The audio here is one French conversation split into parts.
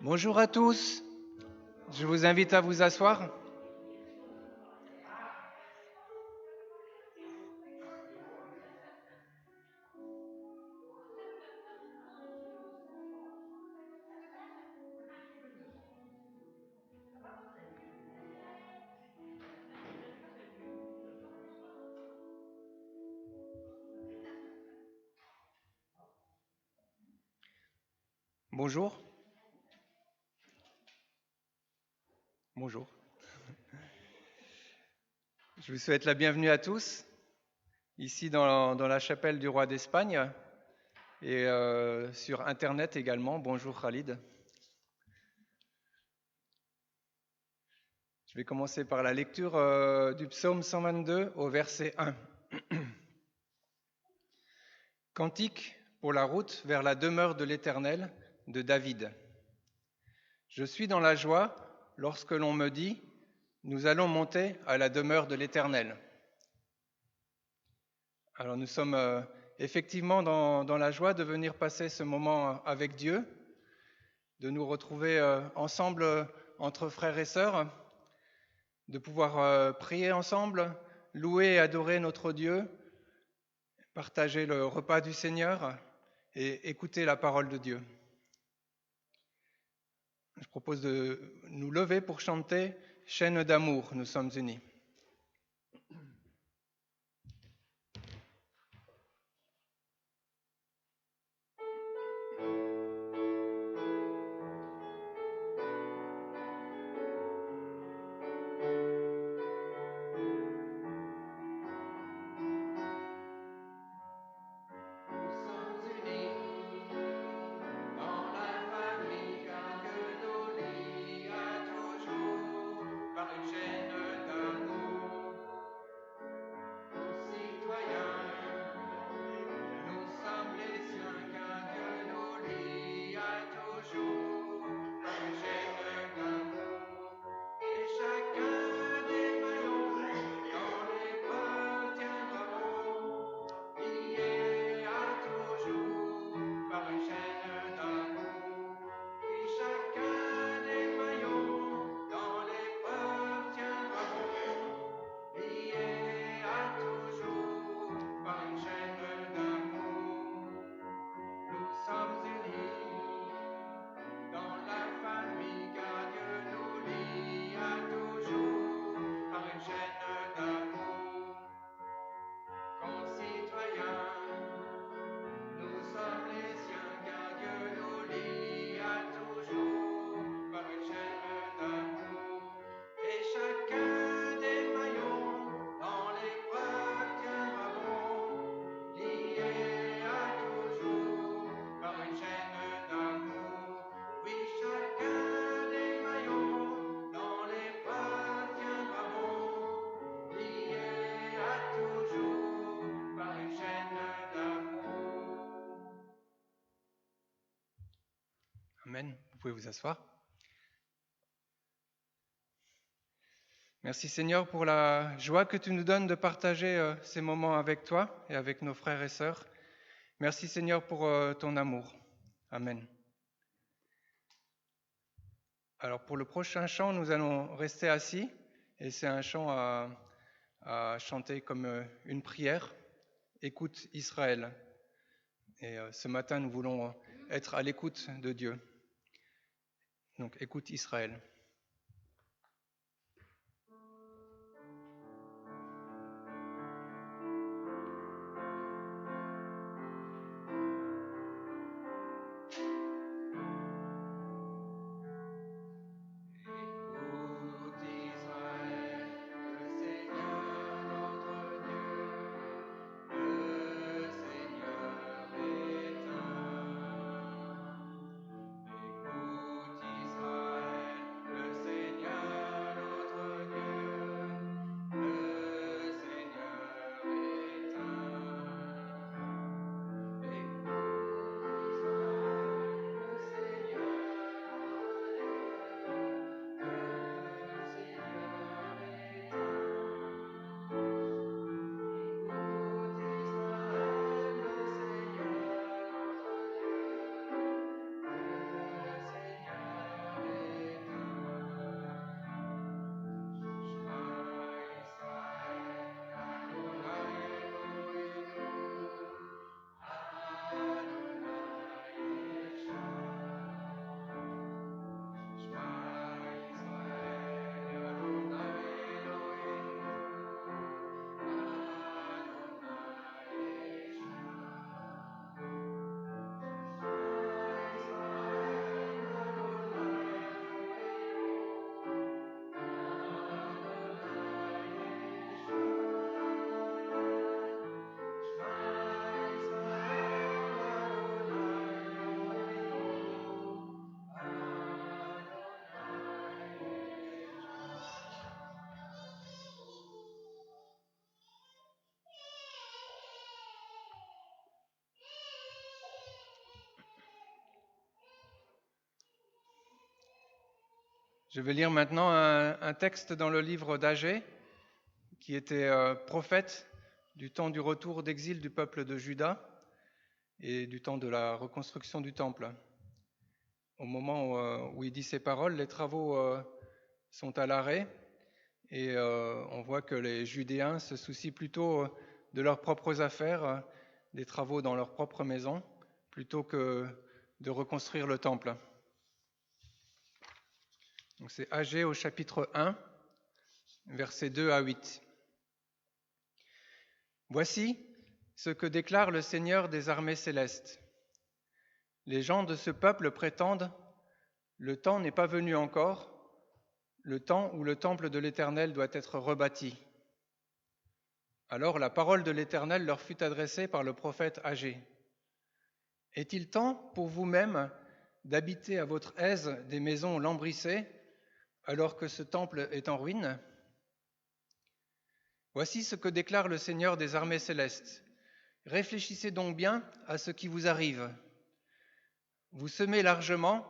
Bonjour à tous, je vous invite à vous asseoir. Bonjour. Bonjour. Je vous souhaite la bienvenue à tous, ici dans la chapelle du roi d'Espagne et sur Internet également. Bonjour Khalid. Je vais commencer par la lecture du psaume 122 au verset 1. Cantique pour la route vers la demeure de l'Éternel de David. Je suis dans la joie lorsque l'on me dit « Nous allons monter à la demeure de l'Éternel ». Alors nous sommes effectivement dans la joie de venir passer ce moment avec Dieu, de nous retrouver ensemble entre frères et sœurs, de pouvoir prier ensemble, louer et adorer notre Dieu, partager le repas du Seigneur et écouter la parole de Dieu. Je propose de nous lever pour chanter « Chaîne d'amour, nous sommes unis ». Amen. Vous pouvez vous asseoir. Merci Seigneur pour la joie que tu nous donnes de partager ces moments avec toi et avec nos frères et sœurs. Merci Seigneur pour ton amour. Amen. Alors pour le prochain chant, nous allons rester assis et c'est un chant à chanter comme une prière. Écoute Israël. Et ce matin, nous voulons être à l'écoute de Dieu. Donc écoute Israël. Écoute Israël, Je vais lire maintenant un texte dans le livre d'Agée, qui était prophète du temps du retour d'exil du peuple de Juda et du temps de la reconstruction du temple. Au moment où il dit ces paroles, les travaux sont à l'arrêt et on voit que les Judéens se soucient plutôt de leurs propres affaires, des travaux dans leur propre maison, plutôt que de reconstruire le temple. Donc c'est Agée au chapitre 1, versets 2 à 8. Voici ce que déclare le Seigneur des armées célestes. Les gens de ce peuple prétendent « Le temps n'est pas venu encore, le temps où le temple de l'Éternel doit être rebâti. » Alors la parole de l'Éternel leur fut adressée par le prophète Agée. « Est-il temps pour vous-même d'habiter à votre aise des maisons lambrissées, alors que ce temple est en ruine ? Voici ce que déclare le Seigneur des armées célestes. Réfléchissez donc bien à ce qui vous arrive. Vous semez largement,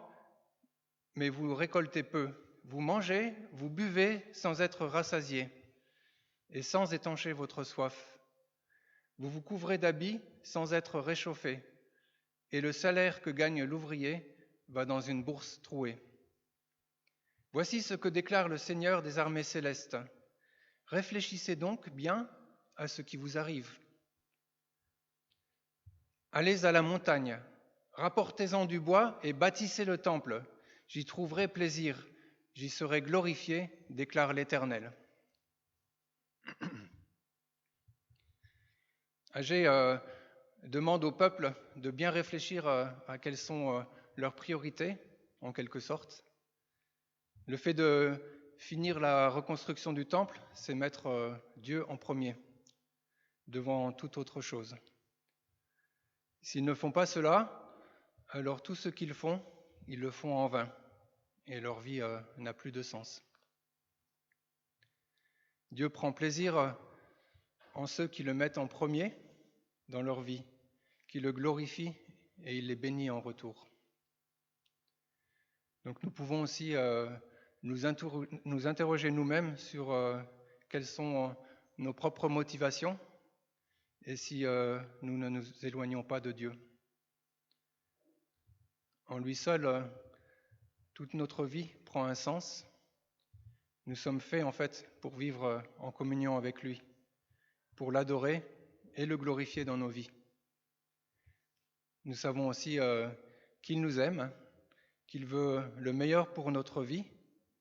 mais vous récoltez peu. Vous mangez, vous buvez sans être rassasiés et sans étancher votre soif. Vous vous couvrez d'habits sans être réchauffés, et le salaire que gagne l'ouvrier va dans une bourse trouée. Voici ce que déclare le Seigneur des armées célestes. Réfléchissez donc bien à ce qui vous arrive. Allez à la montagne, rapportez-en du bois et bâtissez le temple. J'y trouverai plaisir, j'y serai glorifié, déclare l'Éternel. Agée demande au peuple de bien réfléchir à quelles sont leurs priorités, en quelque sorte. Le fait de finir la reconstruction du temple, c'est mettre Dieu en premier, devant toute autre chose. S'ils ne font pas cela, alors tout ce qu'ils font, ils le font en vain, et leur vie n'a plus de sens. Dieu prend plaisir en ceux qui le mettent en premier dans leur vie, qui le glorifient et il les bénit en retour. Donc nous pouvons aussi nous interroger nous-mêmes sur quelles sont nos propres motivations et si nous ne nous éloignons pas de Dieu. En lui seul, toute notre vie prend un sens. Nous sommes faits en fait pour vivre en communion avec lui, pour l'adorer et le glorifier dans nos vies. Nous savons aussi qu'il nous aime, qu'il veut le meilleur pour notre vie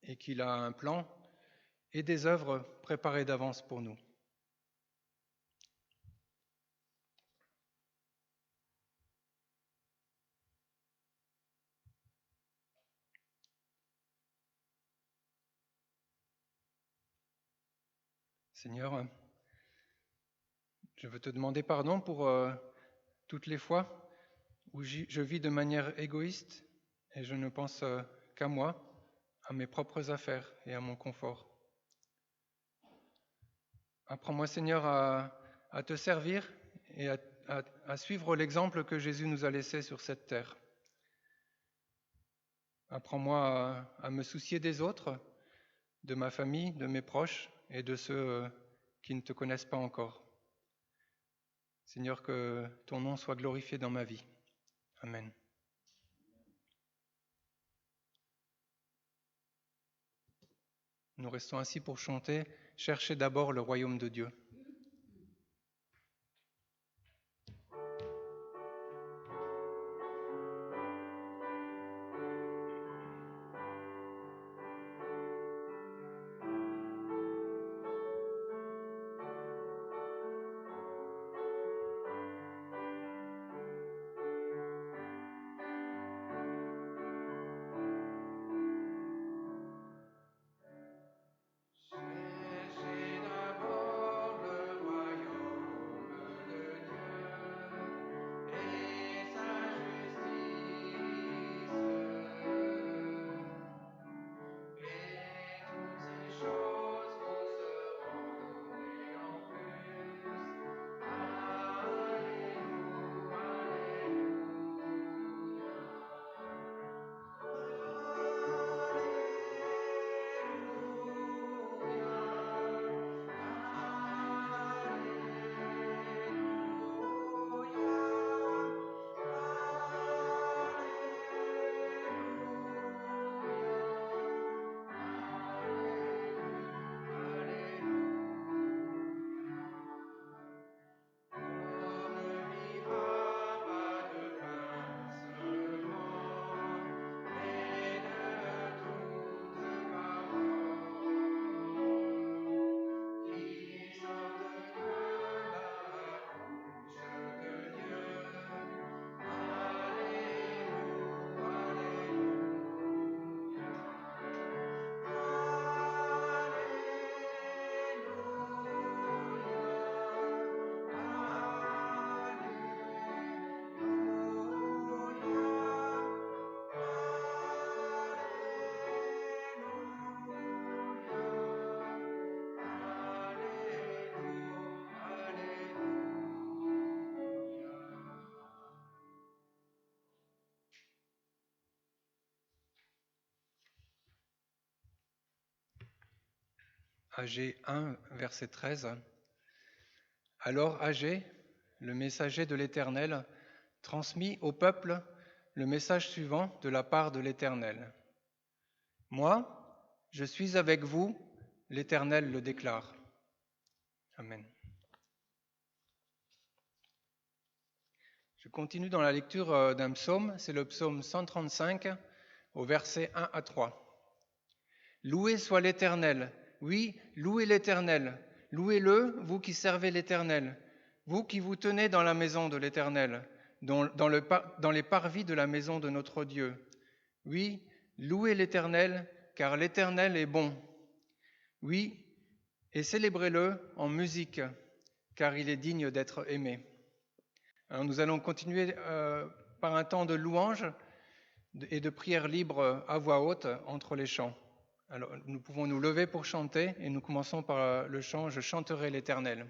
et qu'il a un plan et des œuvres préparées d'avance pour nous. Seigneur, je veux te demander pardon pour toutes les fois où je vis de manière égoïste et je ne pense qu'à moi, à mes propres affaires et à mon confort. Apprends-moi, Seigneur, à te servir et à suivre l'exemple que Jésus nous a laissé sur cette terre. Apprends-moi à me soucier des autres, de ma famille, de mes proches et de ceux qui ne te connaissent pas encore. Seigneur, que ton nom soit glorifié dans ma vie. Amen. Nous restons ainsi pour chanter « Cherchez d'abord le royaume de Dieu ». Agée 1, verset 13. Alors Agée, le messager de l'Éternel, transmit au peuple le message suivant de la part de l'Éternel. Moi, je suis avec vous, l'Éternel le déclare. Amen. Je continue dans la lecture d'un psaume, c'est le psaume 135, au verset 1 à 3. Loué soit l'Éternel, oui, louez l'Éternel, louez-le, vous qui servez l'Éternel, vous qui vous tenez dans la maison de l'Éternel, dans les parvis de la maison de notre Dieu. Oui, louez l'Éternel, car l'Éternel est bon. Oui, et célébrez-le en musique, car il est digne d'être aimé. Alors nous allons continuer par un temps de louange et de prière libre à voix haute entre les chants. Alors nous pouvons nous lever pour chanter et nous commençons par le chant « Je chanterai l'Éternel ».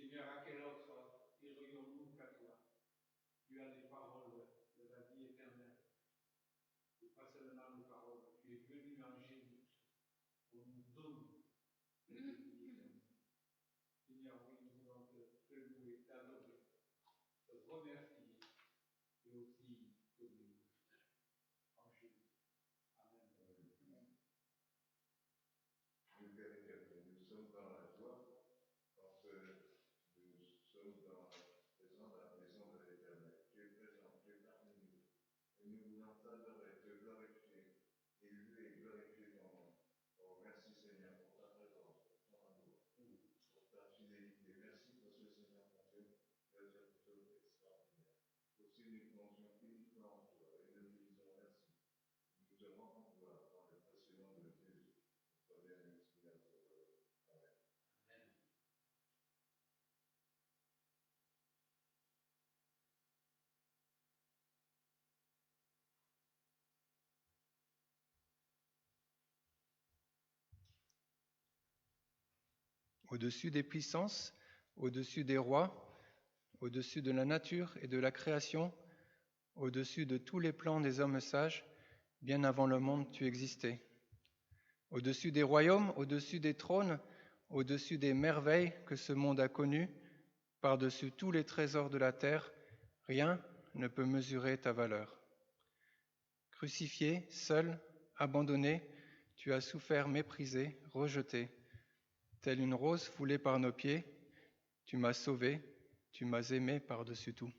Seigneur, à quel autre irions-nous qu'à toi? Tu as les paroles de la vie éternelle. Et pas seulement les paroles, tu es venu en Jésus pour nous donner la vie éternelle. Seigneur, oui, nous voulons te louer, t'adorer, te remercier et aussi te bénir. En Jésus. Amen. Nous, Père éternel, nous sommes dans la joie quand nous sommes présents dans la maison de l'Éternel. Tu es présent, tu es parmi nous. Et nous voulons t'adorer, te glorifier, élever et glorifier ton nom. Oh, merci Seigneur pour ta présence, pour ton amour, pour ta fidélité. Merci parce que Seigneur, mon Dieu, tu as déjà quelque chose d'extraordinaire. Aussi, nous plongeons uniquement en toi et nous te disons merci. Nous te rendons gloire dans le précieux nom de Jésus. Notre bien-aimé Seigneur, Amen. Amen. Au-dessus des puissances, au-dessus des rois, au-dessus de la nature et de la création, au-dessus de tous les plans des hommes sages, bien avant le monde tu existais. Au-dessus des royaumes, au-dessus des trônes, au-dessus des merveilles que ce monde a connues, par-dessus tous les trésors de la terre, rien ne peut mesurer ta valeur. Crucifié, seul, abandonné, tu as souffert méprisé, rejeté. Telle une rose foulée par nos pieds, tu m'as sauvé, tu m'as aimé par-dessus tout.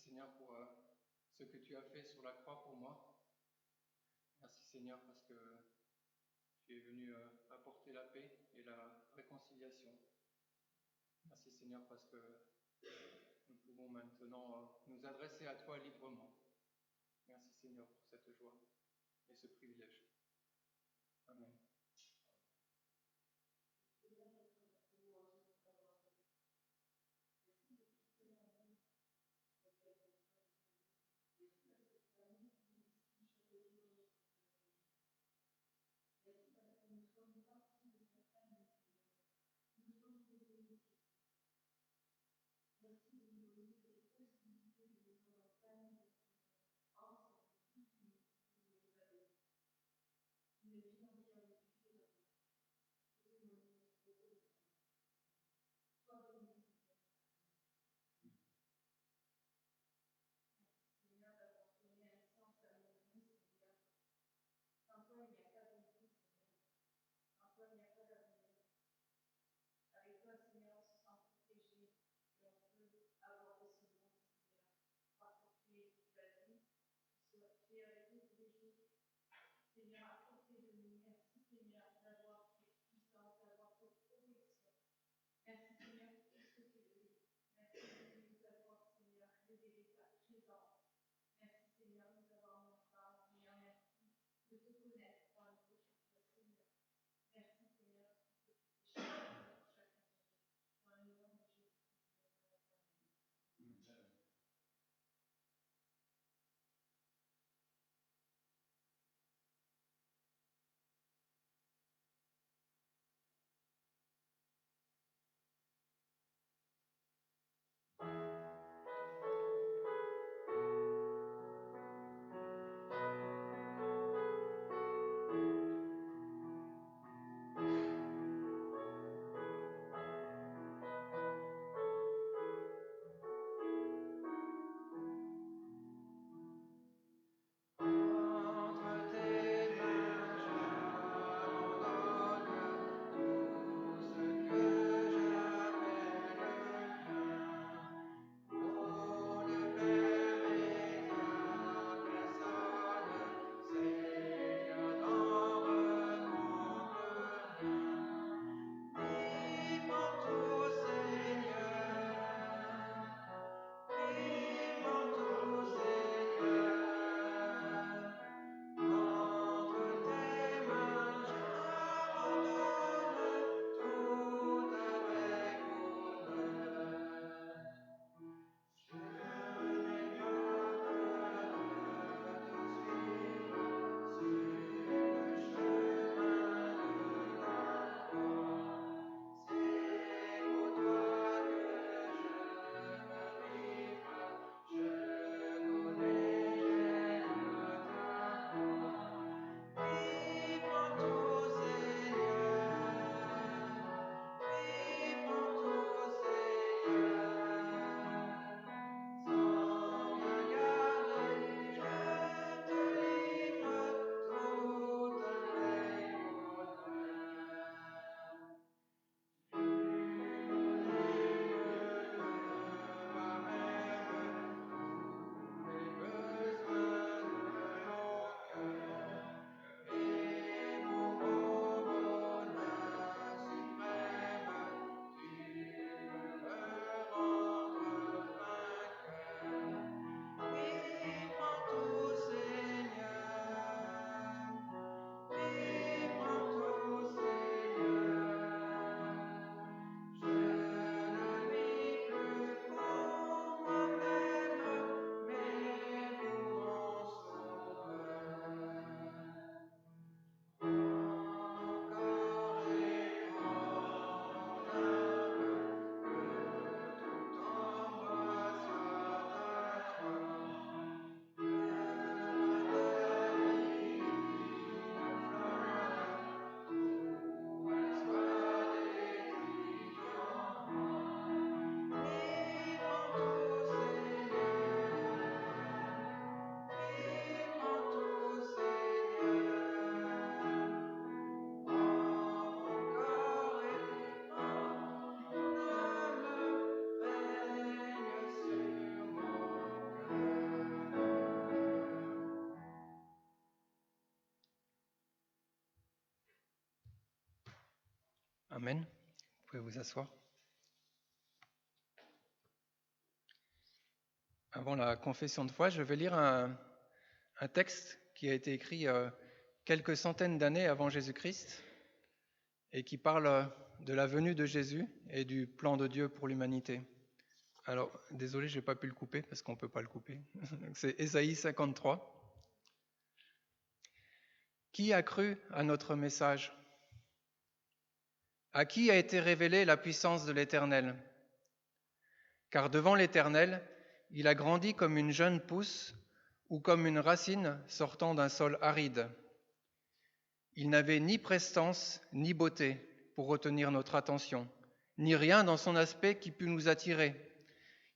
Seigneur pour ce que tu as fait sur la croix pour moi. Merci Seigneur parce que tu es venu apporter la paix et la réconciliation. Merci Seigneur parce que nous pouvons maintenant nous adresser à toi librement. Merci Seigneur pour cette joie et ce privilège. Amen. Amen. Vous pouvez vous asseoir. Avant la confession de foi, je vais lire un texte qui a été écrit quelques centaines d'années avant Jésus-Christ et qui parle de la venue de Jésus et du plan de Dieu pour l'humanité. Alors, désolé, je n'ai pas pu le couper parce qu'on ne peut pas le couper. C'est Ésaïe 53. Qui a cru à notre message? À qui a été révélée la puissance de l'Éternel? Car devant l'Éternel, il a grandi comme une jeune pousse ou comme une racine sortant d'un sol aride. Il n'avait ni prestance ni beauté pour retenir notre attention, ni rien dans son aspect qui pût nous attirer.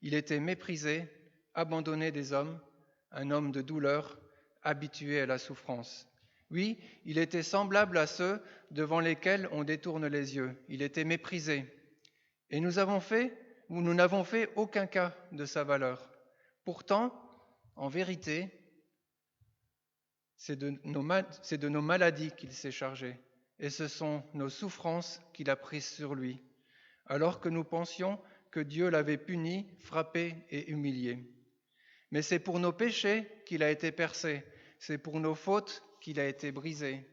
Il était méprisé, abandonné des hommes, un homme de douleur, habitué à la souffrance. Oui, il était semblable à ceux devant lesquels on détourne les yeux. Il était méprisé. Et nous n'avons fait aucun cas de sa valeur. Pourtant, en vérité, c'est de nos maladies qu'il s'est chargé, et ce sont nos souffrances qu'il a prises sur lui, alors que nous pensions que Dieu l'avait puni, frappé et humilié. Mais c'est pour nos péchés qu'il a été percé, c'est pour nos fautes qu'il a été brisé.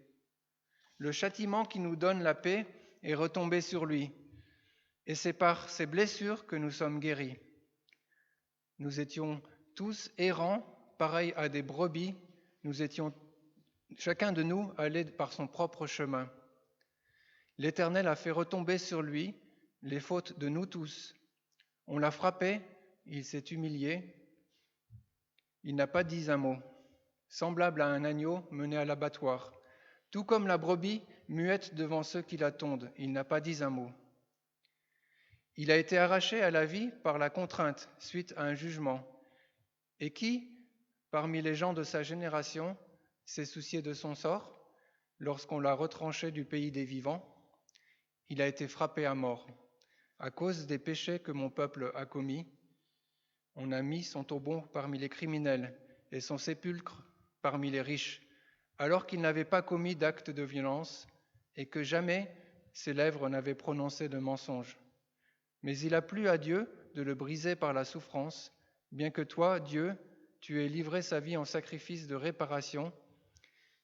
Le châtiment qui nous donne la paix est retombé sur lui, et c'est par ses blessures que nous sommes guéris. Nous étions tous errants, pareils à des brebis, nous étions chacun de nous allé par son propre chemin. L'Éternel a fait retomber sur lui les fautes de nous tous. On l'a frappé, il s'est humilié, il n'a pas dit un mot, semblable à un agneau mené à l'abattoir. Tout comme la brebis muette devant ceux qui la tondent, il n'a pas dit un mot. Il a été arraché à la vie par la contrainte suite à un jugement. Et qui, parmi les gens de sa génération, s'est soucié de son sort lorsqu'on l'a retranché du pays des vivants? Il a été frappé à mort. À cause des péchés que mon peuple a commis, on a mis son tombeau parmi les criminels et son sépulcre parmi les riches, alors qu'il n'avait pas commis d'acte de violence et que jamais ses lèvres n'avaient prononcé de mensonge. Mais il a plu à Dieu de le briser par la souffrance, bien que toi, Dieu, tu aies livré sa vie en sacrifice de réparation.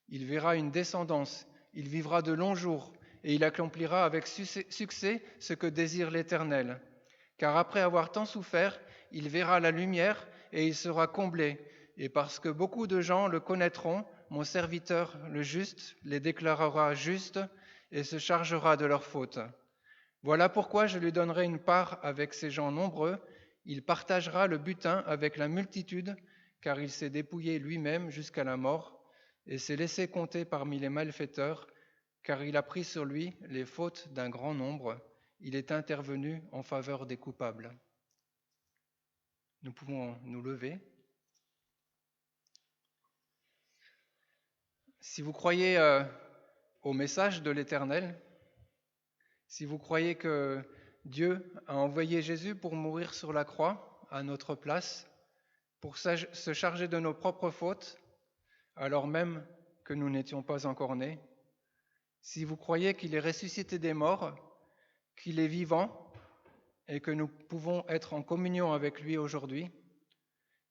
Il verra une descendance, il vivra de longs jours, et il accomplira avec succès ce que désire l'Éternel. Car après avoir tant souffert, il verra la lumière et il sera comblé. Et parce que beaucoup de gens le connaîtront, mon serviteur, le juste, les déclarera justes et se chargera de leurs fautes. Voilà pourquoi je lui donnerai une part avec ces gens nombreux. Il partagera le butin avec la multitude, car il s'est dépouillé lui-même jusqu'à la mort et s'est laissé compter parmi les malfaiteurs, car il a pris sur lui les fautes d'un grand nombre. Il est intervenu en faveur des coupables. Nous pouvons nous lever. Si vous croyez au message de l'Éternel, si vous croyez que Dieu a envoyé Jésus pour mourir sur la croix à notre place, pour se charger de nos propres fautes, alors même que nous n'étions pas encore nés, si vous croyez qu'il est ressuscité des morts, qu'il est vivant et que nous pouvons être en communion avec lui aujourd'hui,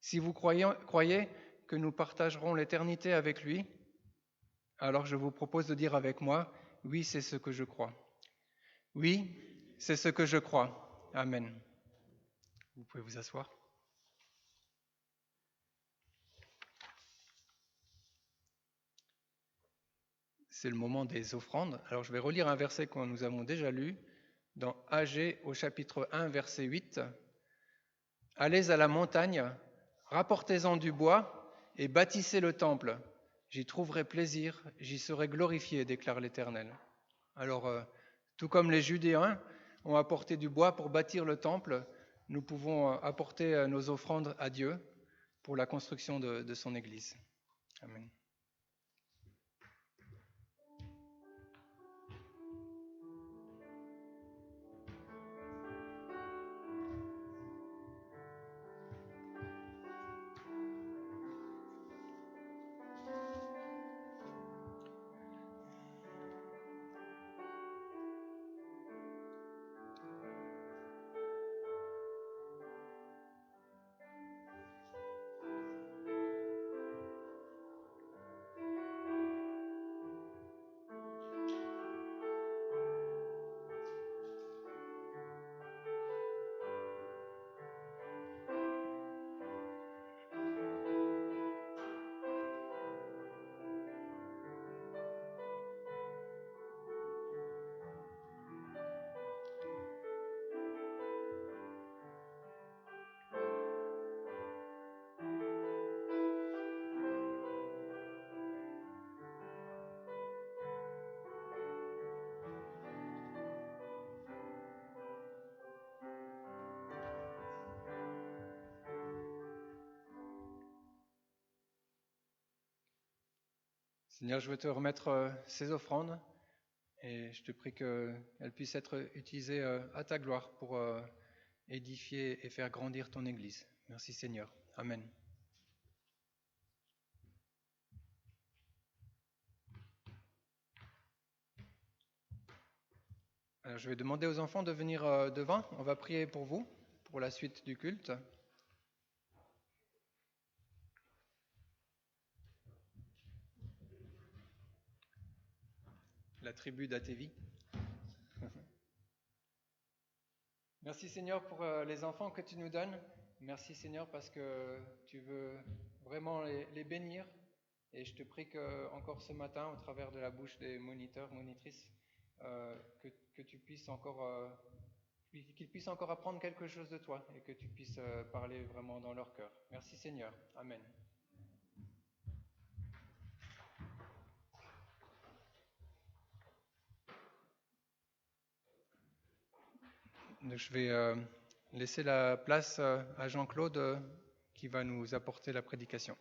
si vous croyez que nous partagerons l'éternité avec lui, alors je vous propose de dire avec moi, oui, c'est ce que je crois. Oui, c'est ce que je crois. Amen. Vous pouvez vous asseoir. C'est le moment des offrandes. Alors je vais relire un verset que nous avons déjà lu dans Agé au chapitre 1, verset 8. « Allez à la montagne, rapportez-en du bois et bâtissez le temple. J'y trouverai plaisir, j'y serai glorifié, déclare l'Éternel. » Alors, tout comme les Judéens ont apporté du bois pour bâtir le temple, nous pouvons apporter nos offrandes à Dieu pour la construction de son Église. Amen. Seigneur, je veux te remettre ces offrandes et je te prie qu'elles puissent être utilisées à ta gloire pour édifier et faire grandir ton Église. Merci Seigneur. Amen. Alors, je vais demander aux enfants de venir devant. On va prier pour vous, pour la suite du culte. La tribu d'Atévi. Merci Seigneur pour les enfants que tu nous donnes. Merci Seigneur parce que tu veux vraiment les bénir. Et je te prie que encore ce matin, au travers de la bouche des moniteurs, monitrices, que tu puisses encore, qu'ils puissent encore apprendre quelque chose de toi et que tu puisses parler vraiment dans leur cœur. Merci Seigneur. Amen. Donc, je vais laisser la place à Jean-Claude qui va nous apporter la prédication.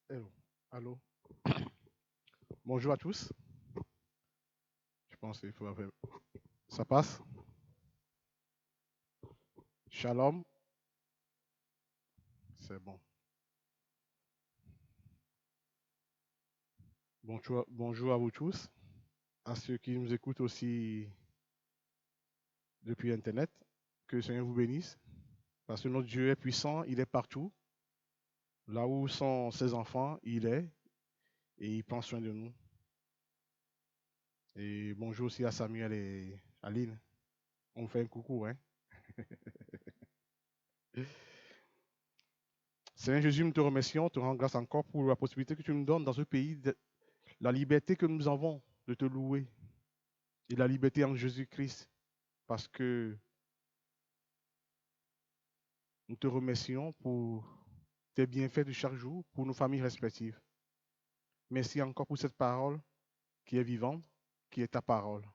Hello. Allô. Bonjour à tous. Je pense qu'il faut faire. Ça passe? Shalom. C'est bon. Bonjour à vous tous. À ceux qui nous écoutent aussi depuis Internet. Que le Seigneur vous bénisse. Parce que notre Dieu est puissant, il est partout. Là où sont ses enfants, il est. Et il prend soin de nous. Et bonjour aussi à Samuel et Aline. On vous fait un coucou, hein? Seigneur Jésus, nous te remercions, te rends grâce encore pour la possibilité que tu nous donnes dans ce pays, la liberté que nous avons de te louer et la liberté en Jésus-Christ. Parce que nous te remercions pour tes bienfaits de chaque jour, pour nos familles respectives. Merci encore pour cette parole qui est vivante, qui est ta parole.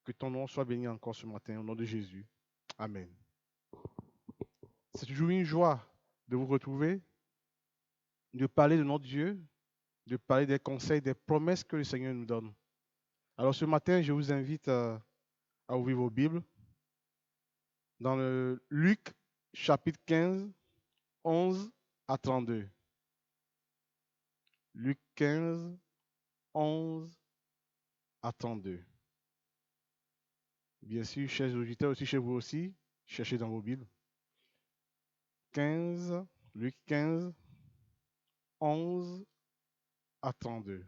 Que ton nom soit béni encore ce matin, au nom de Jésus. Amen. C'est toujours une joie de vous retrouver, de parler de notre Dieu, de parler des conseils, des promesses que le Seigneur nous donne. Alors ce matin, je vous invite à ouvrir vos Bibles dans le Luc chapitre 15, 11 à 32. Luc 15, 11 à 32. Bien sûr, chers auditeurs, aussi chez vous aussi, cherchez dans vos Bibles. 15, Luc 15, 11 à 32.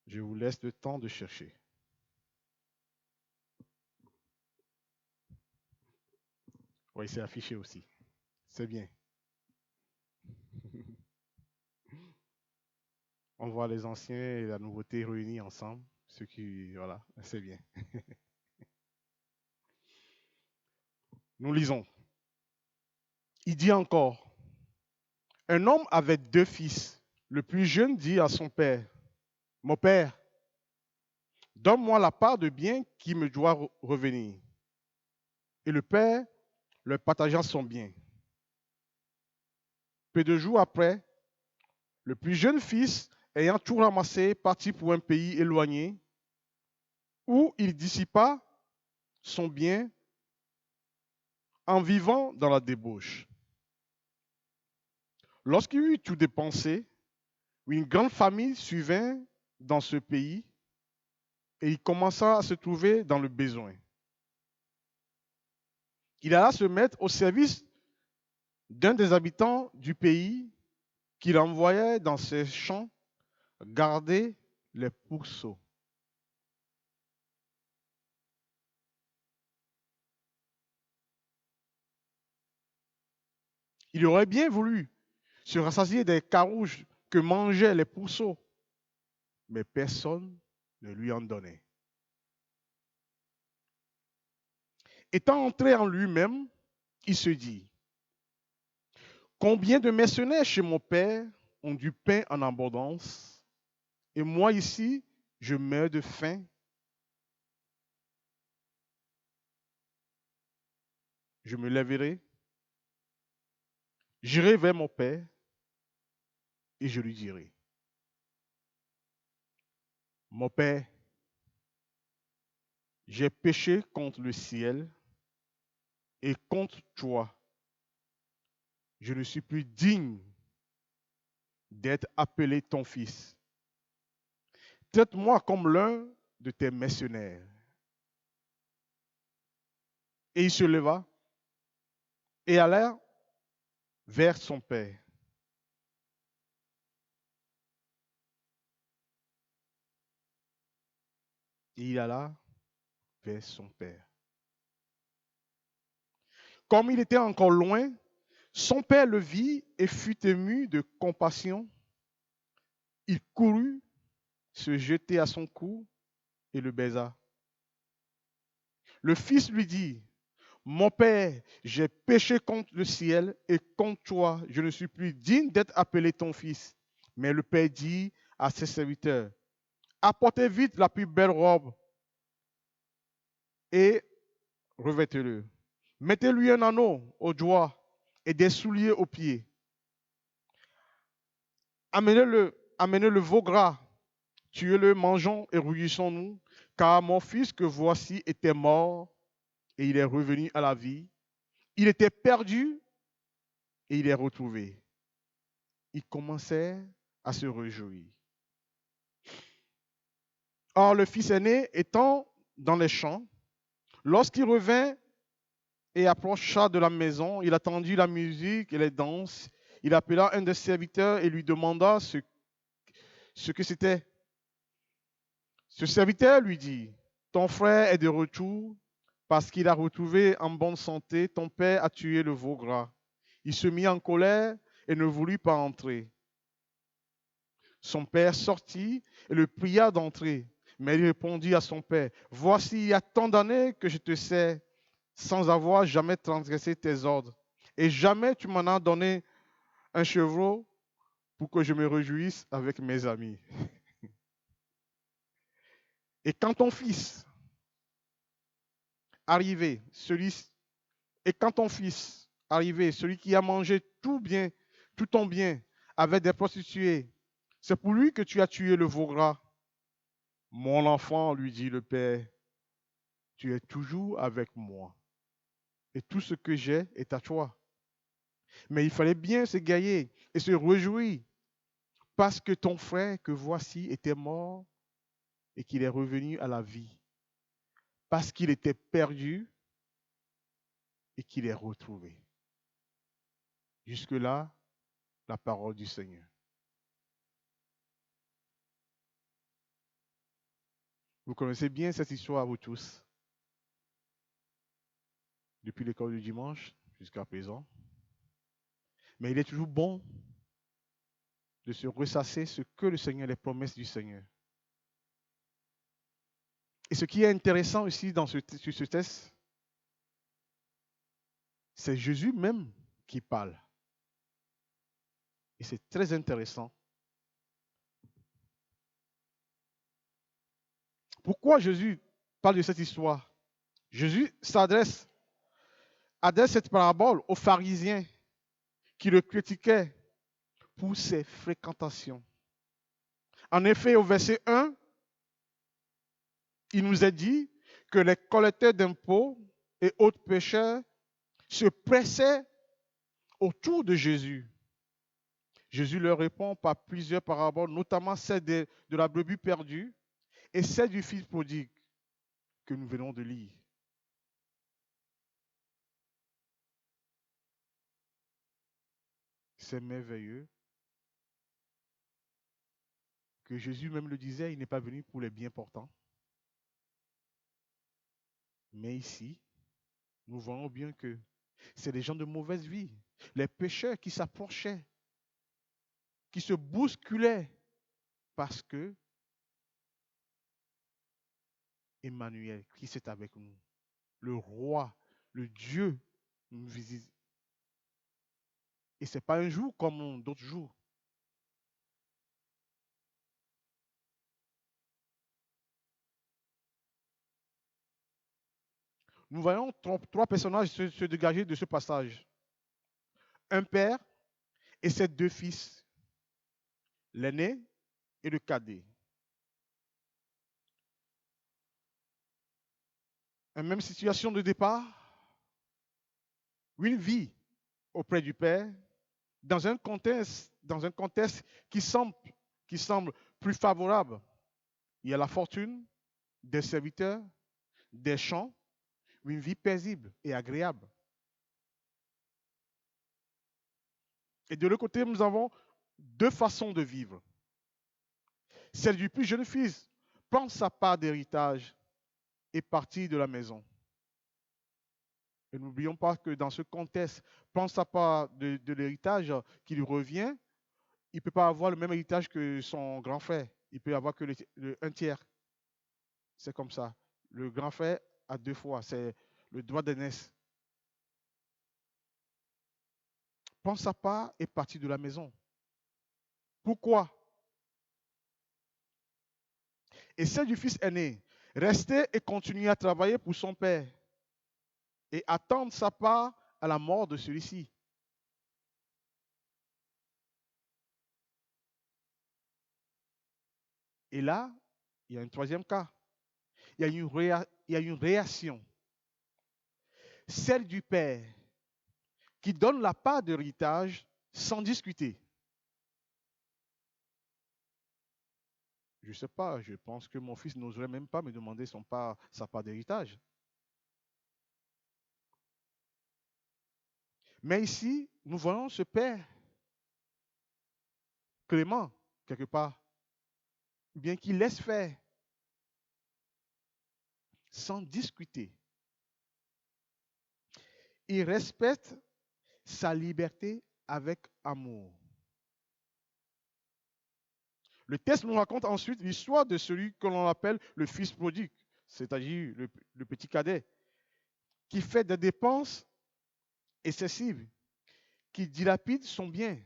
Je vous laisse le temps de chercher. Oui, c'est affiché aussi. C'est bien. On voit les anciens et la nouveauté réunis ensemble. Ceux qui, voilà, c'est bien. Nous lisons. Il dit encore, un homme avait 2 fils. Le plus jeune dit à son père, mon père, donne-moi la part de bien qui me doit revenir. Et le père leur partagea son bien. Peu de jours après, le plus jeune fils, ayant tout ramassé, partit pour un pays éloigné, où il dissipa son bien en vivant dans la débauche. Lorsqu'il eut tout dépensé, une grande famine survint dans ce pays, et il commença à se trouver dans le besoin. Il alla se mettre au service d'un des habitants du pays qu'il envoyait dans ses champs garder les pourceaux. Il aurait bien voulu se rassasier des carouges que mangeaient les pourceaux, mais personne ne lui en donnait. Étant entré en lui-même, il se dit, combien de mercenaires chez mon père ont du pain en abondance, et moi ici, je meurs de faim. Je me lèverai, j'irai vers mon père, et je lui dirai, mon père, j'ai péché contre le ciel et contre toi. Je ne suis plus digne d'être appelé ton fils. Traite-moi comme l'un de tes mercenaires. Et il se leva et alla vers son père. Et il alla vers son père. Comme il était encore loin, son père le vit et fut ému de compassion. Il courut se jeter à son cou et le baisa. Le fils lui dit, mon père, j'ai péché contre le ciel et contre toi. Je ne suis plus digne d'être appelé ton fils. Mais le père dit à ses serviteurs, apportez vite la plus belle robe et revêtez-le. Mettez-lui un anneau au doigt et des souliers aux pieds. Amenez le veau gras, tuez-le, mangeons et réjouissons-nous, car mon fils que voici était mort et il est revenu à la vie. Il était perdu et il est retrouvé. Il commençait à se réjouir. Or, le fils aîné étant dans les champs, lorsqu'il revint et approcha de la maison, il attendit la musique et les danses. Il appela un des serviteurs et lui demanda ce que c'était. Ce serviteur lui dit, ton frère est de retour parce qu'il a retrouvé en bonne santé. Ton père a tué le veau gras. Il se mit en colère et ne voulut pas entrer. Son père sortit et le pria d'entrer. Mais il répondit à son père, voici, il y a tant d'années que je te sais, sans avoir jamais transgressé tes ordres. Et jamais tu m'en as donné un chevreau pour que je me réjouisse avec mes amis. Et quand ton fils arrivé, celui qui a mangé tout ton bien, avec des prostituées, c'est pour lui que tu as tué le veau gras. Mon enfant, lui dit le père, tu es toujours avec moi. Et tout ce que j'ai est à toi. Mais il fallait bien s'égayer et se réjouir parce que ton frère que voici était mort et qu'il est revenu à la vie. Parce qu'il était perdu et qu'il est retrouvé. Jusque-là, la parole du Seigneur. Vous connaissez bien cette histoire, vous tous, depuis l'école du dimanche jusqu'à présent. Mais il est toujours bon de se ressasser ce que le Seigneur, les promesses du Seigneur. Et ce qui est intéressant aussi sur ce texte, c'est Jésus même qui parle. Et c'est très intéressant. Pourquoi Jésus parle de cette histoire? Jésus adresse cette parabole aux pharisiens qui le critiquaient pour ses fréquentations. En effet, au verset 1, il nous est dit que les collecteurs d'impôts et autres pécheurs se pressaient autour de Jésus. Jésus leur répond par plusieurs paraboles, notamment celle de la brebis perdue, et celle du fils prodigue que nous venons de lire. C'est merveilleux que Jésus même le disait, il n'est pas venu pour les bien portants. Mais ici, nous voyons bien que c'est des gens de mauvaise vie, les pécheurs qui s'approchaient, qui se bousculaient parce que Emmanuel, Christ est avec nous. Le roi, le Dieu nous visite. Et ce n'est pas un jour comme d'autres jours. Nous voyons trois personnages se dégager de ce passage. Un père et ses deux fils, l'aîné et le cadet. Une même situation de départ, une vie auprès du père, dans un contexte qui semble plus favorable. Il y a la fortune, des serviteurs, des champs, une vie paisible et agréable. Et de l'autre côté, nous avons deux façons de vivre. Celle du plus jeune fils prend sa part d'héritage et partit de la maison. Et n'oublions pas que dans ce contexte, prend sa part de l'héritage qui lui revient, il ne peut pas avoir le même héritage que son grand frère. Il peut avoir que un tiers. C'est comme ça. Le grand frère a deux fois. C'est le droit d'aînesse. Prend sa part et partit de la maison. Pourquoi? Et celle du fils aîné, rester et continuer à travailler pour son père et attendre sa part à la mort de celui-ci. Et là, il y a un troisième cas. Il y a une réaction. Celle du père qui donne la part d'héritage sans discuter. Je ne sais pas, je pense que mon fils n'oserait même pas me demander sa part d'héritage. Mais ici, nous voyons ce père clément, quelque part, bien qu'il laisse faire, sans discuter. Il respecte sa liberté avec amour. Le texte nous raconte ensuite l'histoire de celui que l'on appelle le fils prodigue, c'est-à-dire le petit cadet, qui fait des dépenses excessives, qui dilapide son bien.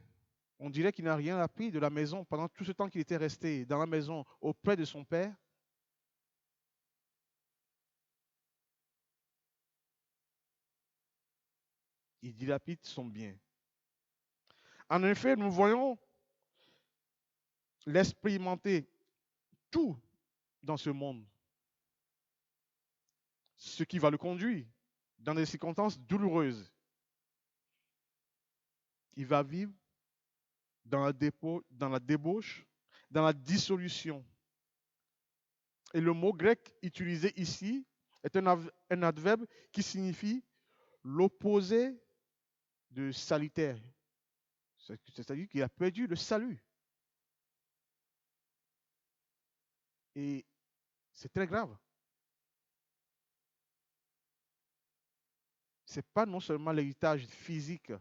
On dirait qu'il n'a rien appris de la maison pendant tout ce temps qu'il était resté dans la maison auprès de son père. Il dilapide son bien. En effet, nous voyons l'expérimenter tout dans ce monde, ce qui va le conduire dans des circonstances douloureuses. Il va vivre dans la débauche, dans la dissolution. Et le mot grec utilisé ici est un adverbe qui signifie l'opposé de salutaire. C'est-à-dire qu'il a perdu le salut. Et c'est très grave. Ce n'est pas non seulement l'héritage physique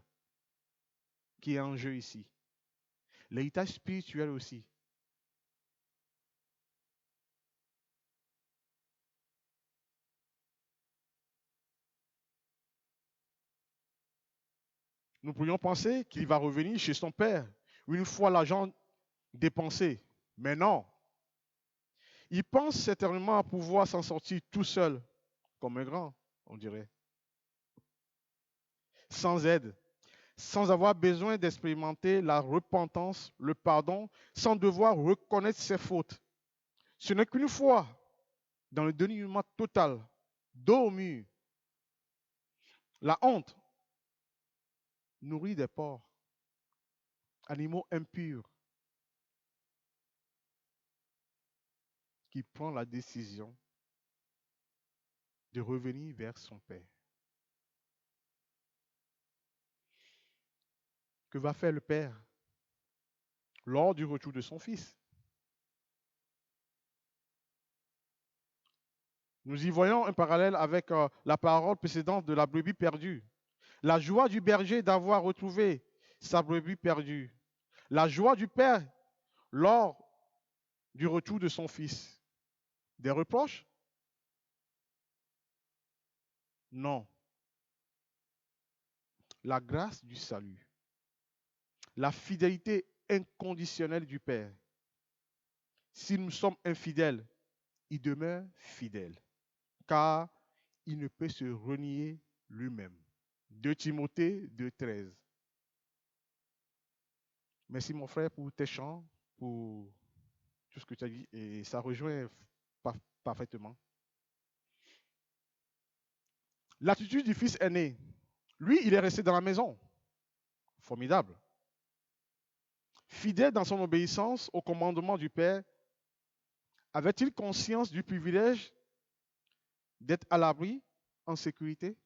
qui est en jeu ici, l'héritage spirituel aussi. Nous pourrions penser qu'il va revenir chez son père une fois l'argent dépensé. Mais non. Il pense certainement à pouvoir s'en sortir tout seul, comme un grand, on dirait. Sans aide, sans avoir besoin d'expérimenter la repentance, le pardon, sans devoir reconnaître ses fautes. Ce n'est qu'une fois, dans le dénuement total, dos au mur, la honte nourrit des porcs, animaux impurs. qui prend la décision de revenir vers son Père. Que va faire le Père lors du retour de son Fils? Nous y voyons un parallèle avec la parole précédente de la brebis perdue. La joie du berger d'avoir retrouvé sa brebis perdue. La joie du Père lors du retour de son Fils. Des reproches? Non. La grâce du salut. La fidélité inconditionnelle du Père. Si nous sommes infidèles, il demeure fidèle, car il ne peut se renier lui-même. 2 Timothée 2,13. Merci mon frère pour tes chants, pour tout ce que tu as dit, et ça rejoint parfaitement. L'attitude du fils aîné, lui, il est resté dans la maison. Formidable. Fidèle dans son obéissance au commandement du Père, avait-il conscience du privilège d'être à l'abri, en sécurité?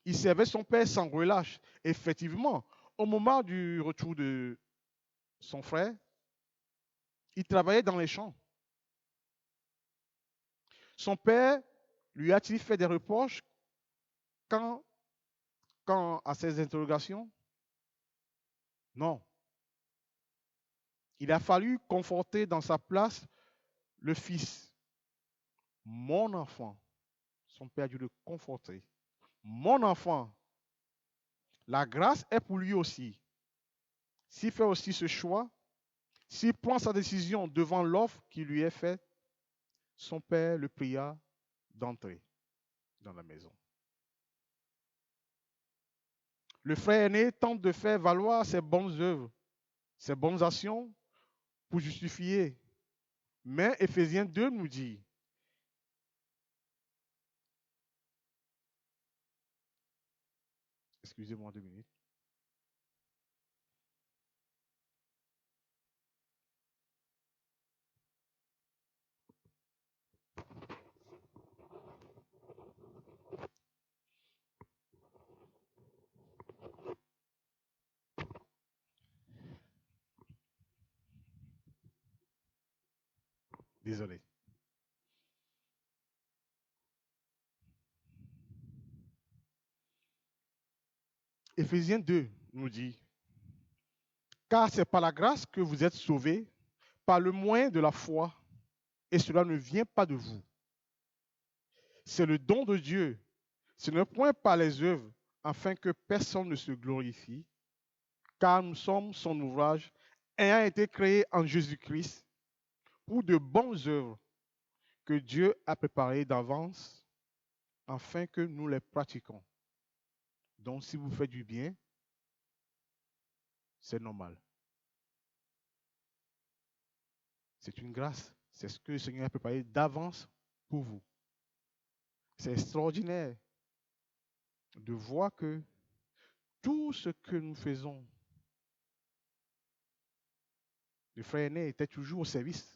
Il servait son Père sans relâche. Effectivement, au moment du retour de son frère, il travaillait dans les champs. Son Père lui a-t-il fait des reproches quand à ses interrogations? Non. Il a fallu conforter dans sa place le fils. Mon enfant. Son Père a dû le conforter. Mon enfant. La grâce est pour lui aussi. S'il fait aussi ce choix, s'il prend sa décision devant l'offre qui lui est faite, son Père le pria d'entrer dans la maison. Le frère aîné tente de faire valoir ses bonnes œuvres, ses bonnes actions pour justifier. Mais Éphésiens 2 nous dit, excusez-moi 2 minutes. Désolé. Éphésiens 2 nous dit, car c'est par la grâce que vous êtes sauvés, par le moyen de la foi, et cela ne vient pas de vous. C'est le don de Dieu. Ce n'est point par les œuvres, afin que personne ne se glorifie, car nous sommes son ouvrage, ayant été créés en Jésus-Christ pour de bonnes œuvres que Dieu a préparées d'avance, afin que nous les pratiquions. Donc, si vous faites du bien, c'est normal. C'est une grâce. C'est ce que le Seigneur a préparé d'avance pour vous. C'est extraordinaire de voir que tout ce que nous faisons, le frère aîné était toujours au service.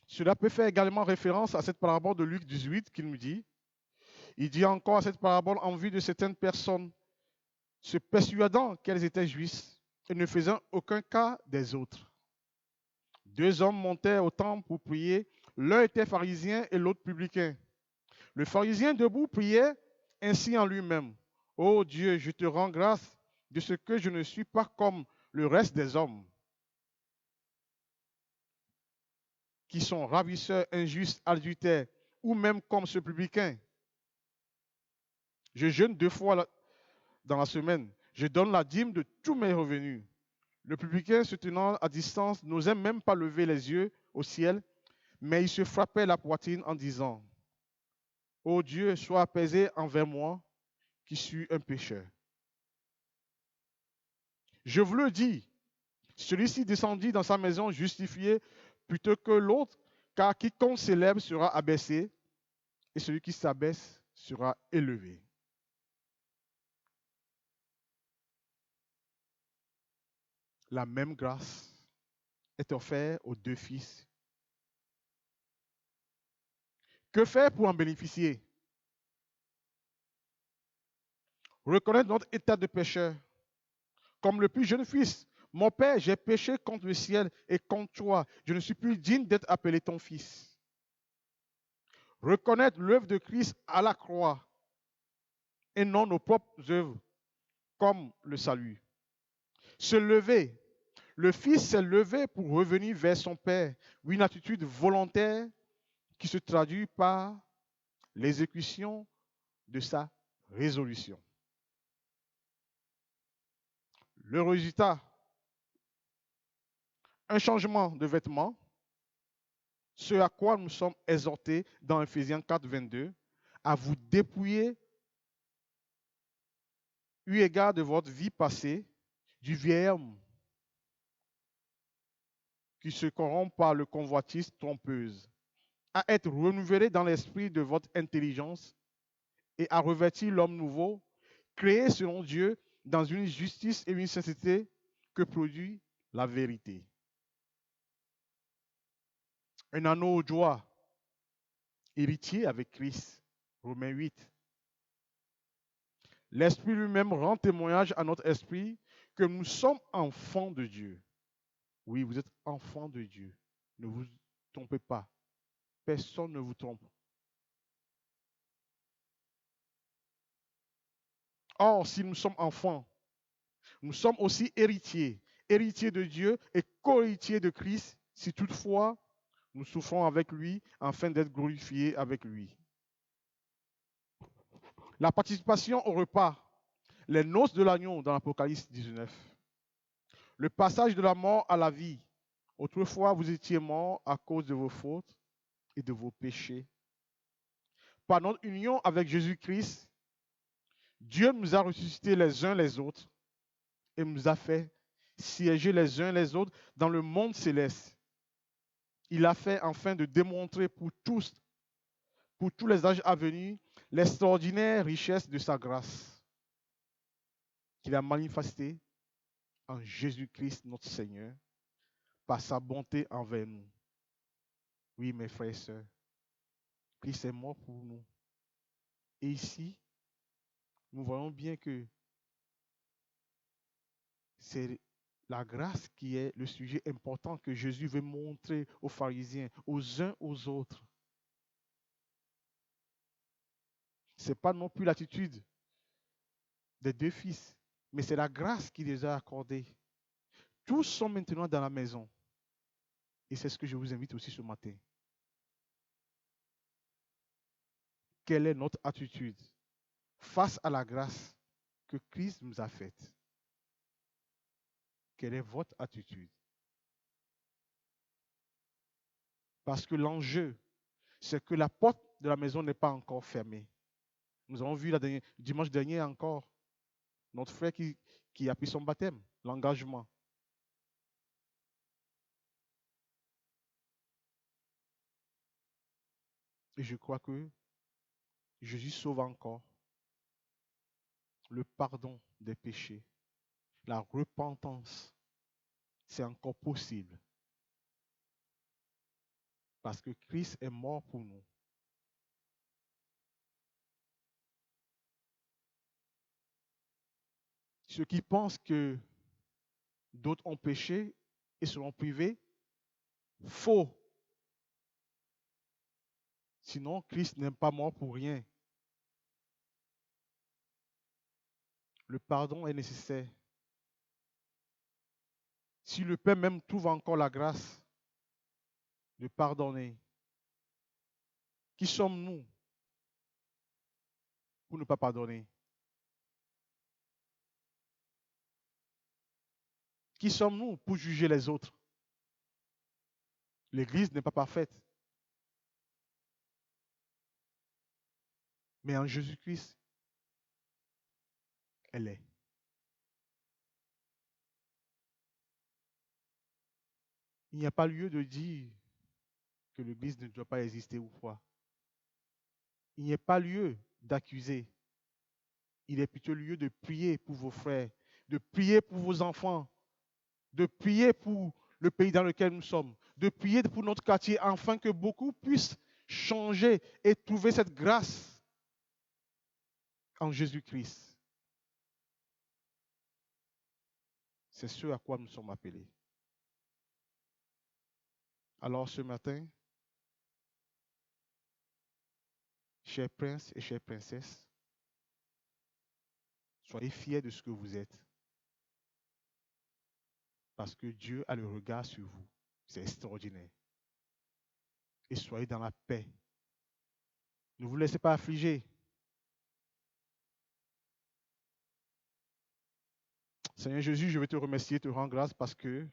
Cela peut faire également référence à cette parabole de Luc 18 qu'il nous dit. Il dit encore à cette parabole en vue de certaines personnes se persuadant qu'elles étaient juives et ne faisant aucun cas des autres. 2 hommes montèrent au temple pour prier. L'un était pharisien et l'autre publicain. Le pharisien debout priait ainsi en lui-même. Ô Dieu, je te rends grâce de ce que je ne suis pas comme le reste des hommes, qui sont ravisseurs, injustes, adultères, ou même comme ce publicain. Je jeûne 2 fois dans la semaine. Je donne la dîme de tous mes revenus. Le publicain, se tenant à distance, n'osait même pas lever les yeux au ciel, mais il se frappait la poitrine en disant, ô Dieu, sois apaisé envers moi, qui suis un pécheur. Je vous le dis, celui-ci descendit dans sa maison justifié plutôt que l'autre, car quiconque s'élève sera abaissé, et celui qui s'abaisse sera élevé. la même grâce est offerte aux deux fils. Que faire pour en bénéficier? Reconnaître notre état de pécheur. Comme le plus jeune fils, mon père, j'ai péché contre le ciel et contre toi. Je ne suis plus digne d'être appelé ton fils. Reconnaître l'œuvre de Christ à la croix et non nos propres œuvres, comme le salut. Se lever. Le fils s'est levé pour revenir vers son père. Oui, une attitude volontaire qui se traduit par l'exécution de sa résolution. Le résultat, un changement de vêtements, ce à quoi nous sommes exhortés dans Ephésiens 4, 22, à vous dépouiller, eu égard de votre vie passée, du vieil homme qui se corrompt par le convoitise trompeuse, à être renouvelé dans l'esprit de votre intelligence et à revêtir l'homme nouveau, créé selon Dieu dans une justice et une sainteté que produit la vérité. Un anneau au doigt, héritier avec Christ. Romains 8. L'Esprit lui-même rend témoignage à notre esprit que nous sommes enfants de Dieu. Oui, vous êtes enfants de Dieu. Ne vous trompez pas. Personne ne vous trompe. Or, si nous sommes enfants, nous sommes aussi héritiers, héritiers de Dieu et co-héritiers de Christ, si toutefois nous souffrons avec lui afin d'être glorifiés avec lui. La participation au repas, les noces de l'agneau dans l'Apocalypse 19. Le passage de la mort à la vie. Autrefois, vous étiez morts à cause de vos fautes et de vos péchés. Par notre union avec Jésus-Christ, Dieu nous a ressuscités les uns les autres et nous a fait siéger les uns les autres dans le monde céleste. Il a fait afin de démontrer pour tous les âges à venir, l'extraordinaire richesse de sa grâce qu'il a manifestée en Jésus-Christ notre Seigneur par sa bonté envers nous. Oui, mes frères et sœurs, Christ est mort pour nous. Et ici, nous voyons bien que c'est la grâce qui est le sujet important que Jésus veut montrer aux pharisiens, aux uns aux autres. Ce n'est pas non plus l'attitude des deux fils, mais c'est la grâce qu'il les a accordée. Tous sont maintenant dans la maison. Et c'est ce que je vous invite aussi ce matin. Quelle est notre attitude face à la grâce que Christ nous a faite? Quelle est votre attitude? Parce que l'enjeu, c'est que la porte de la maison n'est pas encore fermée. Nous avons vu dimanche dernier encore notre frère qui a pris son baptême, l'engagement. Et je crois que Jésus sauve encore. Le pardon des péchés, la repentance, c'est encore possible. Parce que Christ est mort pour nous. Ceux qui pensent que d'autres ont péché et seront privés, faux. Sinon, Christ n'est pas mort pour rien. Le pardon est nécessaire. Si le Père même trouve encore la grâce de pardonner, qui sommes-nous pour ne pas pardonner? Qui sommes-nous pour juger les autres? L'Église n'est pas parfaite. Mais en Jésus-Christ, elle est. Il n'y a pas lieu de dire que l'Église ne doit pas exister ou quoi. Il n'y a pas lieu d'accuser. Il est plutôt lieu de prier pour vos frères, de prier pour vos enfants, de prier pour le pays dans lequel nous sommes, de prier pour notre quartier, afin que beaucoup puissent changer et trouver cette grâce en Jésus-Christ. C'est ce à quoi nous sommes appelés. Alors ce matin, chers princes et chères princesses, soyez fiers de ce que vous êtes. Parce que Dieu a le regard sur vous. C'est extraordinaire. Et soyez dans la paix. Ne vous laissez pas affliger. Seigneur Jésus, je veux te remercier, te rendre grâce parce que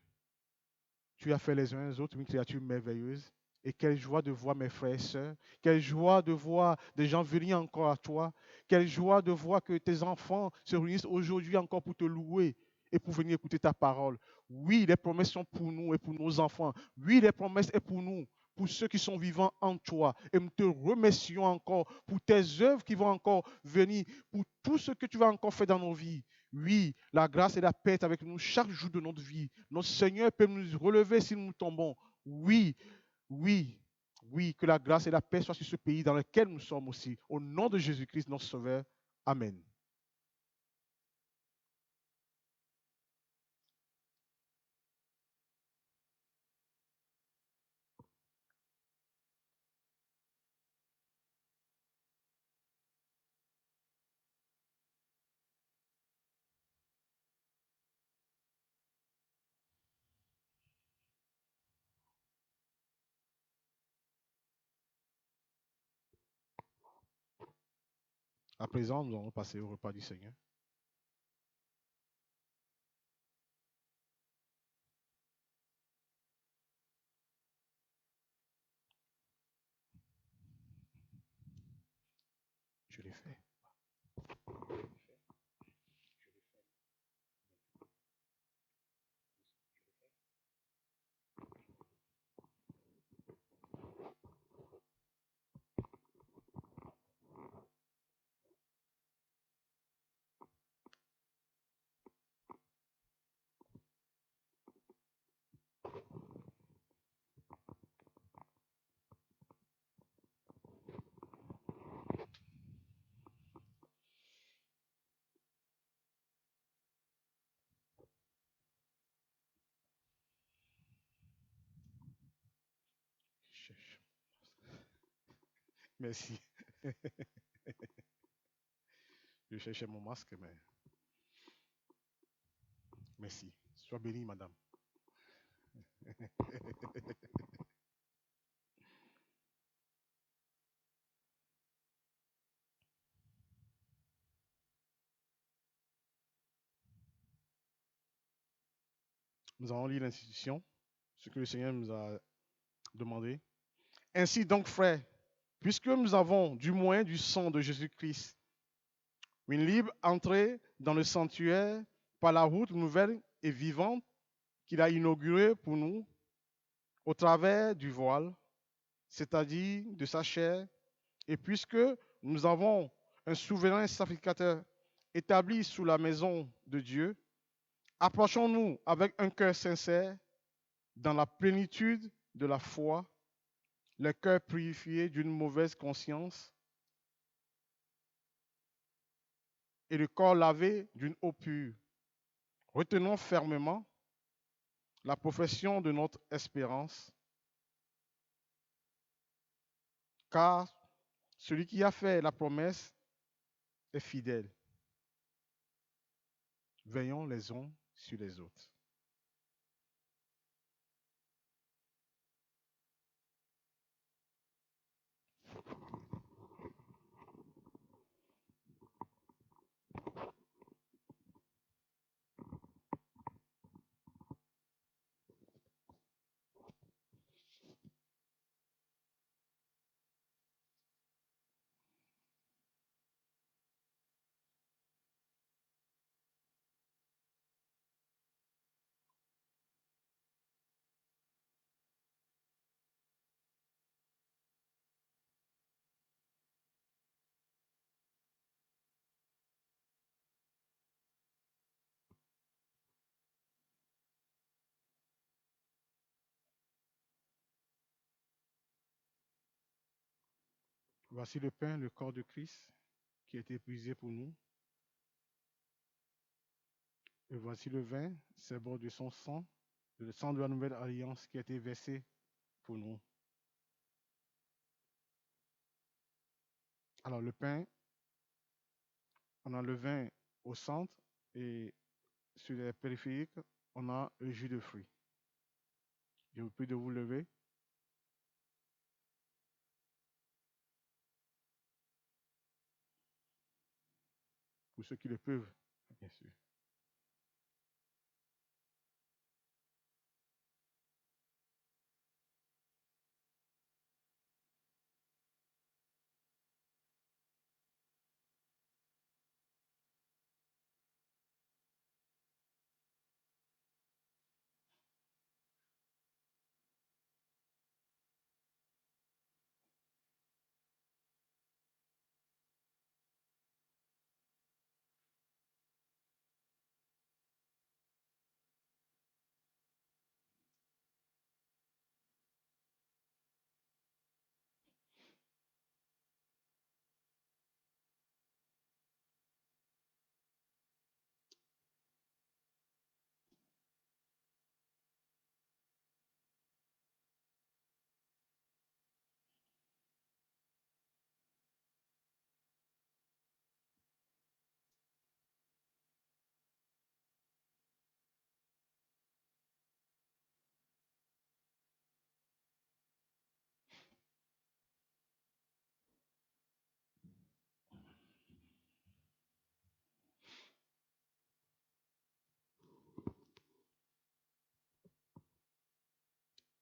tu as fait les uns les autres une créature merveilleuse. Et quelle joie de voir mes frères et sœurs. Quelle joie de voir des gens venir encore à toi. Quelle joie de voir que tes enfants se réunissent aujourd'hui encore pour te louer et pour venir écouter ta parole. Oui, les promesses sont pour nous et pour nos enfants. Oui, les promesses sont pour nous, pour ceux qui sont vivants en toi. Et nous te remercions encore pour tes œuvres qui vont encore venir, pour tout ce que tu vas encore faire dans nos vies. Oui, la grâce et la paix est avec nous chaque jour de notre vie. Notre Seigneur peut nous relever si nous tombons. Oui, oui, oui, que la grâce et la paix soient sur ce pays dans lequel nous sommes aussi. Au nom de Jésus-Christ, notre Sauveur. Amen. À présent, nous allons passer au repas du Seigneur. Je l'ai fait. Merci. Je cherchais mon masque, mais merci. Sois bénie, madame. Nous allons lire l'institution, ce que le Seigneur nous a demandé. Ainsi donc, frères, puisque nous avons du moins du sang de Jésus-Christ une libre entrée dans le sanctuaire par la route nouvelle et vivante qu'il a inaugurée pour nous au travers du voile, c'est-à-dire de sa chair, et puisque nous avons un souverain sacrificateur établi sous la maison de Dieu, approchons-nous avec un cœur sincère dans la plénitude de la foi, le cœur purifié d'une mauvaise conscience et le corps lavé d'une eau pure. Retenons fermement la profession de notre espérance, car celui qui a fait la promesse est fidèle. Veillons les uns sur les autres. Voici le pain, le corps de Christ, qui a été brisé pour nous. Et voici le vin, symbole de son sang, le sang de la nouvelle alliance qui a été versé pour nous. Alors le pain, on a le vin au centre et sur les périphériques, on a le jus de fruits. Je vous prie de vous lever. Pour ceux qui le peuvent, bien sûr.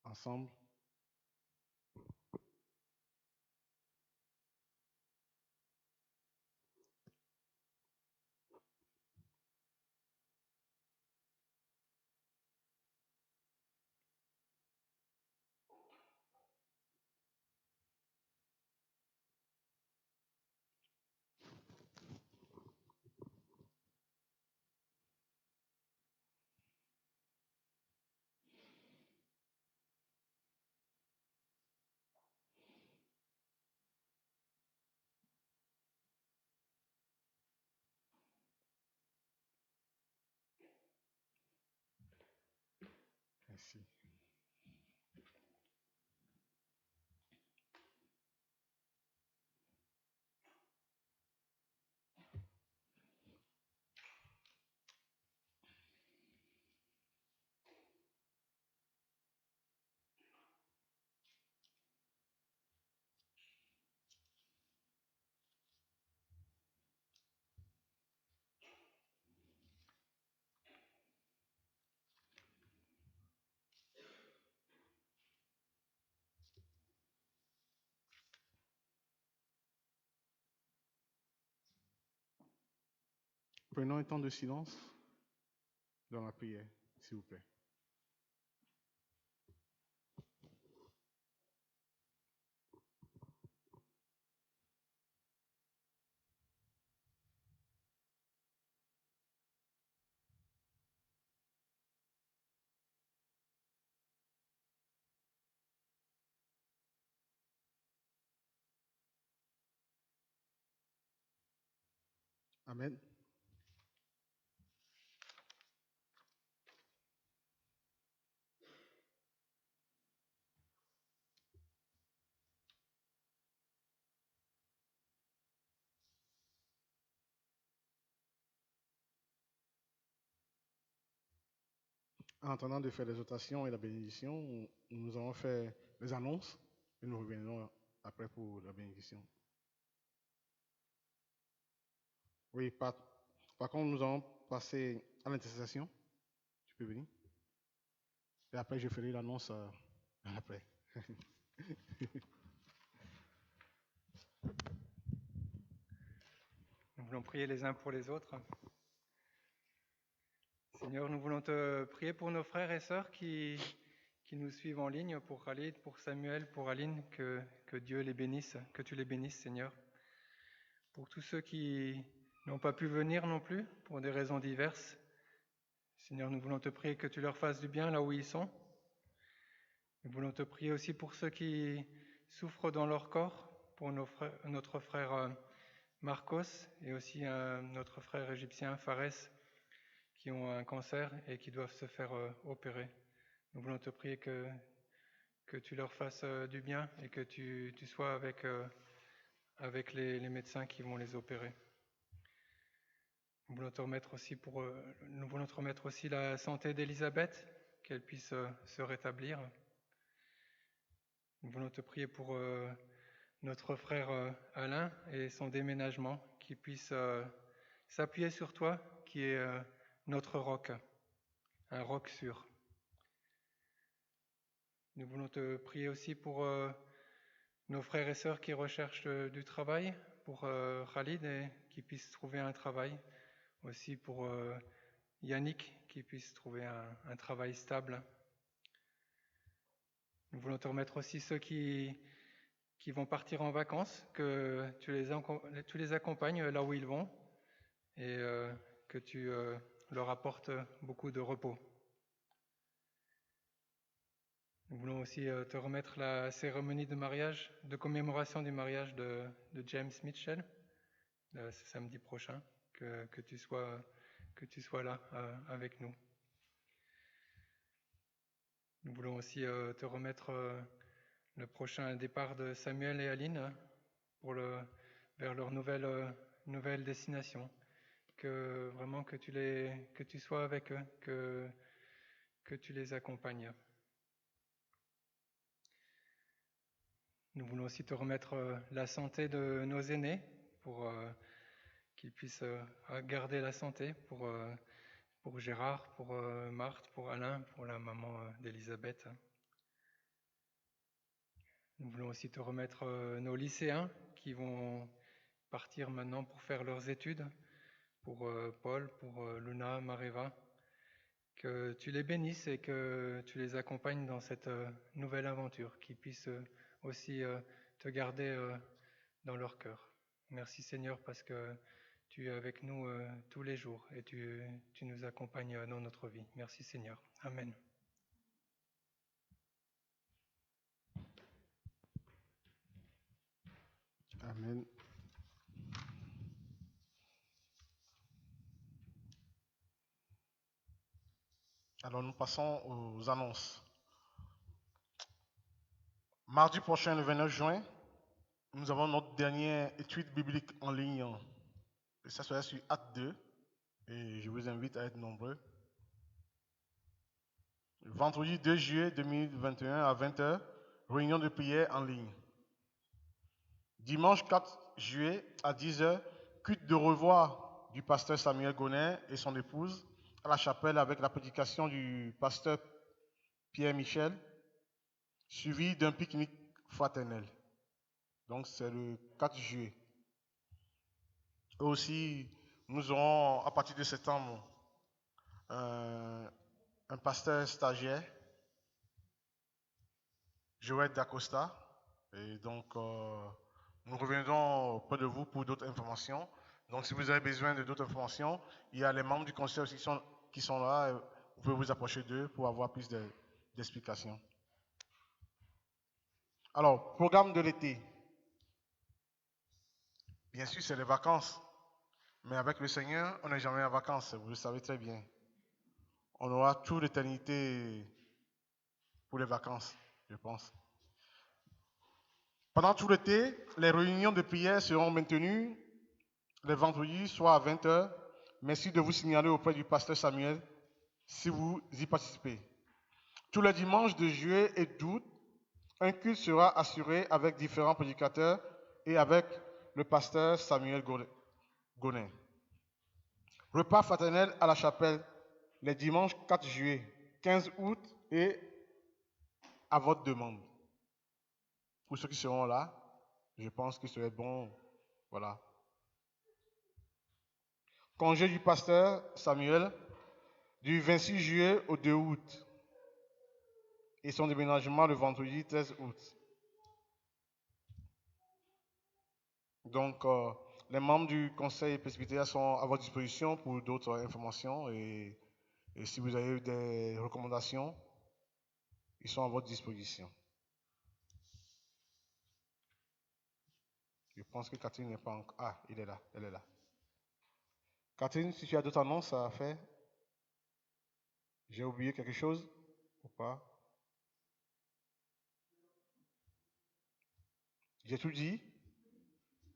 Ensemble. Merci. Prenons un temps de silence dans la prière, s'il vous plaît. Amen. En attendant de faire les exhortations et la bénédiction, nous allons faire les annonces et nous reviendrons après pour la bénédiction. Oui, par contre, nous allons passer à l'intercession. Tu peux venir. Et après, je ferai l'annonce après. Nous voulons prier les uns pour les autres. Seigneur, nous voulons te prier pour nos frères et sœurs qui nous suivent en ligne, pour Khalid, pour Samuel, pour Aline, que Dieu les bénisse, que tu les bénisses, Seigneur. Pour tous ceux qui n'ont pas pu venir non plus, pour des raisons diverses, Seigneur, nous voulons te prier que tu leur fasses du bien là où ils sont. Nous voulons te prier aussi pour ceux qui souffrent dans leur corps, pour notre frère Marcos et aussi notre frère égyptien Fares qui ont un cancer et qui doivent se faire opérer. Nous voulons te prier que tu leur fasses du bien et que tu sois avec les médecins qui vont les opérer. Nous voulons te remettre aussi la santé d'Elisabeth, qu'elle puisse se rétablir. Nous voulons te prier pour notre frère Alain et son déménagement, qu'il puisse s'appuyer sur toi, qui est notre roc, un roc sûr. Nous voulons te prier aussi pour nos frères et sœurs qui recherchent du travail, pour Khalid et qui puisse trouver un travail, aussi pour Yannick qui puisse trouver un travail stable. Nous voulons te remettre aussi ceux qui vont partir en vacances, que tu les accompagnes là où ils vont et que tu leur apportes beaucoup de repos. Nous voulons aussi te remettre la cérémonie de commémoration du mariage de James Mitchell, ce samedi prochain, que tu sois là avec nous. Nous voulons aussi te remettre le prochain départ de Samuel et Aline vers leur nouvelle destination. Que vraiment que tu sois avec eux, que tu les accompagnes. Nous voulons aussi te remettre la santé de nos aînés pour qu'ils puissent garder la santé pour Gérard, pour Marthe, pour Alain, pour la maman d'Elisabeth. Nous voulons aussi te remettre nos lycéens qui vont partir maintenant pour faire leurs études, pour Paul, pour Luna, Mareva. Que tu les bénisses et que tu les accompagnes dans cette nouvelle aventure, qu'ils puissent aussi te garder dans leur cœur. Merci Seigneur parce que tu es avec nous tous les jours et tu nous accompagnes dans notre vie. Merci Seigneur. Amen. Amen. Alors nous passons aux annonces. Mardi prochain, le 29 juin, nous avons notre dernière étude biblique en ligne. Et ça sera sur Acte 2. Et je vous invite à être nombreux. Vendredi 2 juillet 2021 à 20h, réunion de prière en ligne. Dimanche 4 juillet à 10h, culte de revoir du pasteur Samuel Gonet et son épouse à la chapelle avec la prédication du pasteur Pierre Michel, suivi d'un pique-nique fraternel. Donc c'est le 4 juillet. Et aussi, nous aurons à partir de septembre un pasteur stagiaire, Joël D'Acosta. Et donc, nous reviendrons auprès de vous pour d'autres informations. Donc, si vous avez besoin de d'autres informations, il y a les membres du conseil aussi qui sont là. Vous pouvez vous approcher d'eux pour avoir plus d'explications. Alors, programme de l'été. Bien sûr, c'est les vacances. Mais avec le Seigneur, on n'est jamais en vacances. Vous le savez très bien. On aura toute l'éternité pour les vacances, je pense. Pendant tout l'été, les réunions de prière seront maintenues les vendredis, soit à 20h. Merci de vous signaler auprès du pasteur Samuel si vous y participez. Tous les dimanches de juillet et d'août, un culte sera assuré avec différents prédicateurs et avec le pasteur Samuel Gonet. Repas fraternel à la chapelle les dimanches 4 juillet, 15 août et à votre demande. Pour ceux qui seront là, je pense que ce serait bon. Voilà. Congé du pasteur Samuel du 26 juillet au 2 août et son déménagement le vendredi 13 août. Donc, les membres du conseil presbytérial sont à votre disposition pour d'autres informations et si vous avez des recommandations, ils sont à votre disposition. Je pense que Catherine n'est pas encore. Ah, il est là, elle est là. Catherine, si tu as d'autres annonces à faire, j'ai oublié quelque chose ou pas? J'ai tout dit.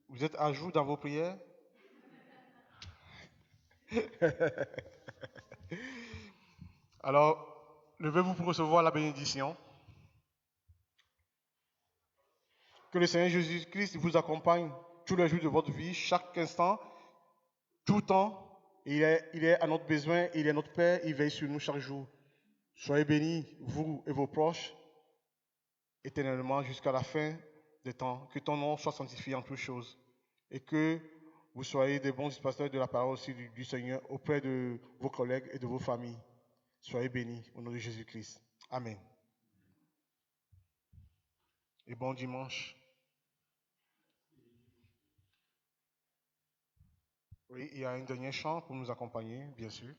Vous êtes à jour dans vos prières? Alors, levez-vous pour recevoir la bénédiction. Que le Seigneur Jésus-Christ vous accompagne tous les jours de votre vie, chaque instant, tout temps. Il est à notre besoin, il est notre Père, il veille sur nous chaque jour. Soyez bénis, vous et vos proches, éternellement jusqu'à la fin des temps. Que ton nom soit sanctifié en toutes choses. Et que vous soyez des bons dispensateurs de la parole aussi du Seigneur auprès de vos collègues et de vos familles. Soyez bénis au nom de Jésus-Christ. Amen. Et bon dimanche. Oui, il y a un dernier chant pour nous accompagner, bien sûr.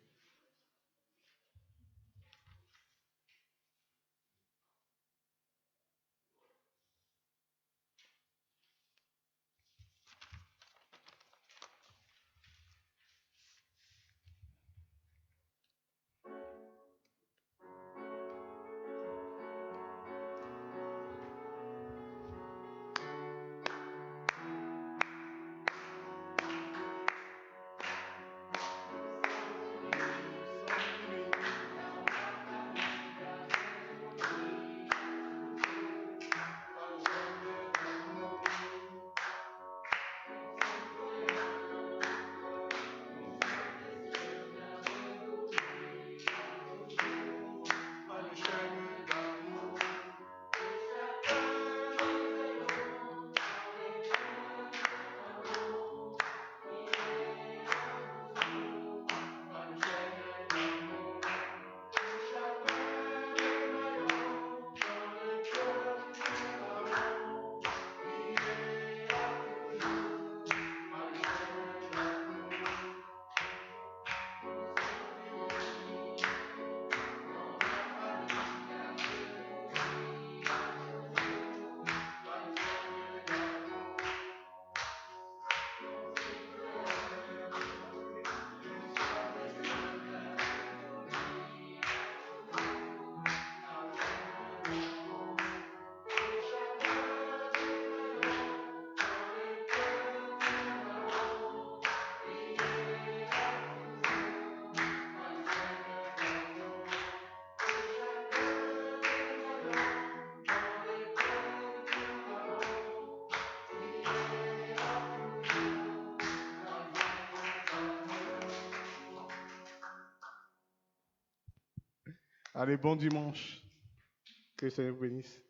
Allez, bon dimanche. Que le Seigneur vous bénisse.